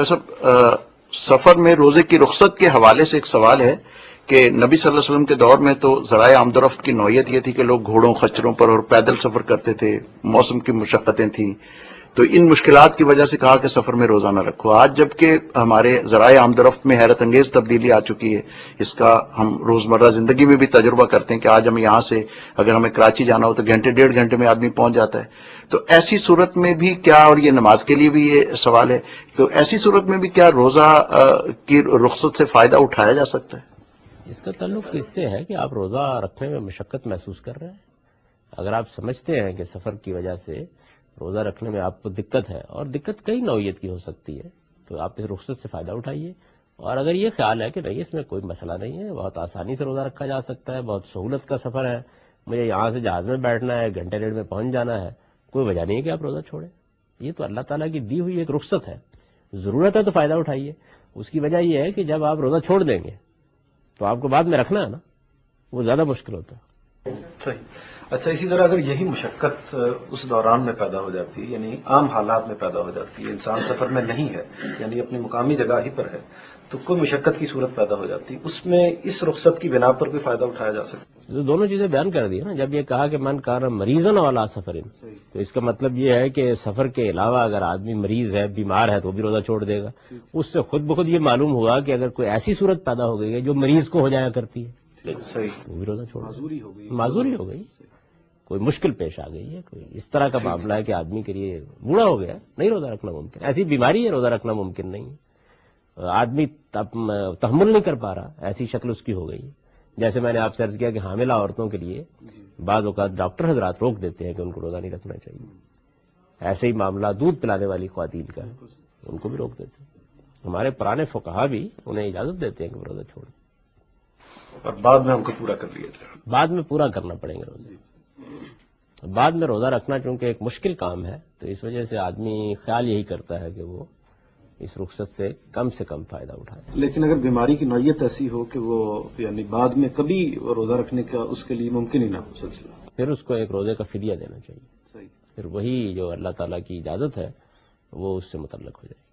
صاحب سفر میں روزے کی رخصت کے حوالے سے ایک سوال ہے کہ نبی صلی اللہ علیہ وسلم کے دور میں تو ذرائع آمد و رفت کی نوعیت یہ تھی کہ لوگ گھوڑوں خچروں پر اور پیدل سفر کرتے تھے، موسم کی مشقتیں تھیں، تو ان مشکلات کی وجہ سے کہا کہ سفر میں روزہ نہ رکھو۔ آج جبکہ ہمارے ذرائع آمد و رفت میں حیرت انگیز تبدیلی آ چکی ہے، اس کا ہم روزمرہ زندگی میں بھی تجربہ کرتے ہیں کہ آج ہم یہاں سے اگر ہمیں کراچی جانا ہو تو گھنٹے ڈیڑھ گھنٹے میں آدمی پہنچ جاتا ہے۔ تو ایسی صورت میں بھی کیا، اور یہ نماز کے لیے بھی یہ سوال ہے، تو ایسی صورت میں بھی کیا روزہ کی رخصت سے فائدہ اٹھایا جا سکتا ہے؟ اس کا تعلق اس سے ہے کہ آپ روزہ رکھنے میں مشقت محسوس کر رہے ہیں۔ اگر آپ سمجھتے ہیں کہ سفر کی وجہ سے روزہ رکھنے میں آپ کو دقت ہے، اور دقت کئی نوعیت کی ہو سکتی ہے، تو آپ اس رخصت سے فائدہ اٹھائیے۔ اور اگر یہ خیال ہے کہ نہیں اس میں کوئی مسئلہ نہیں ہے، بہت آسانی سے روزہ رکھا جا سکتا ہے، بہت سہولت کا سفر ہے، مجھے یہاں سے جہاز میں بیٹھنا ہے، گھنٹے ڈیڑھ میں پہنچ جانا ہے، کوئی وجہ نہیں ہے کہ آپ روزہ چھوڑیں۔ یہ تو اللہ تعالیٰ کی دی ہوئی ایک رخصت ہے، ضرورت ہے تو فائدہ اٹھائیے۔ اس کی وجہ یہ ہے کہ جب آپ روزہ چھوڑ دیں گے تو آپ کو بعد میں رکھنا ہے نا، وہ زیادہ مشکل ہوتا ہے۔ صحیح۔ اچھا، اسی طرح اگر یہی مشقت اس دوران میں پیدا ہو جاتی ہے، یعنی عام حالات میں پیدا ہو جاتی ہے، انسان سفر میں نہیں ہے، یعنی اپنی مقامی جگہ ہی پر ہے، تو کوئی مشقت کی صورت پیدا ہو جاتی ہے، اس میں اس رخصت کی بنا پر کوئی فائدہ اٹھایا جا سکتا ہے؟ دونوں چیزیں بیان کر دی نا۔ جب یہ کہا کہ من کان مریضن والا سفر، تو اس کا مطلب یہ ہے کہ سفر کے علاوہ اگر آدمی مریض ہے، بیمار ہے، تو بھی روزہ چھوڑ دے گا۔ اس سے خود بخود یہ معلوم ہوا کہ اگر کوئی ایسی صورت پیدا ہو گئی ہے جو مریض کو ہو جایا کرتی ہے، صحیح، وہ بھی روزہ چھوڑ، معذوری ہو گئی، کوئی مشکل پیش آ گئی ہے، کوئی اس طرح کا معاملہ ہے کہ آدمی کے لیے بوڑھا ہو گیا، نہیں روزہ رکھنا ممکن، ایسی بیماری ہے روزہ رکھنا ممکن نہیں ہے، آدمی تحمل نہیں کر پا رہا، ایسی شکل اس کی ہو گئی ہے۔ جیسے میں نے آپ سے عرض کیا کہ حاملہ عورتوں کے لیے بعض اوقات ڈاکٹر حضرات روک دیتے ہیں کہ ان کو روزہ نہیں رکھنا چاہیے، ایسے ہی معاملہ دودھ پلانے والی خواتین کا ہے، ان کو بھی روک دیتے ہیں۔ ہمارے پرانے فقہا بھی انہیں اجازت دیتے ہیں کہ وہ روزہ چھوڑیں، اور بعد میں ہم کو پورا کر لیا جائے، بعد میں پورا کرنا پڑیں گے روزے۔ بعد میں روزہ رکھنا چونکہ ایک مشکل کام ہے، تو اس وجہ سے آدمی خیال یہی کرتا ہے کہ وہ اس رخصت سے کم فائدہ اٹھائے۔ لیکن اگر بیماری کی نوعیت ایسی ہو کہ وہ یعنی بعد میں کبھی روزہ رکھنے کا اس کے لیے ممکن ہی نہ ہو سلسلہ، پھر اس کو ایک روزے کا فدیہ دینا چاہیے، صحیح، پھر وہی جو اللہ تعالیٰ کی اجازت ہے وہ اس سے متعلق ہو جائے گی۔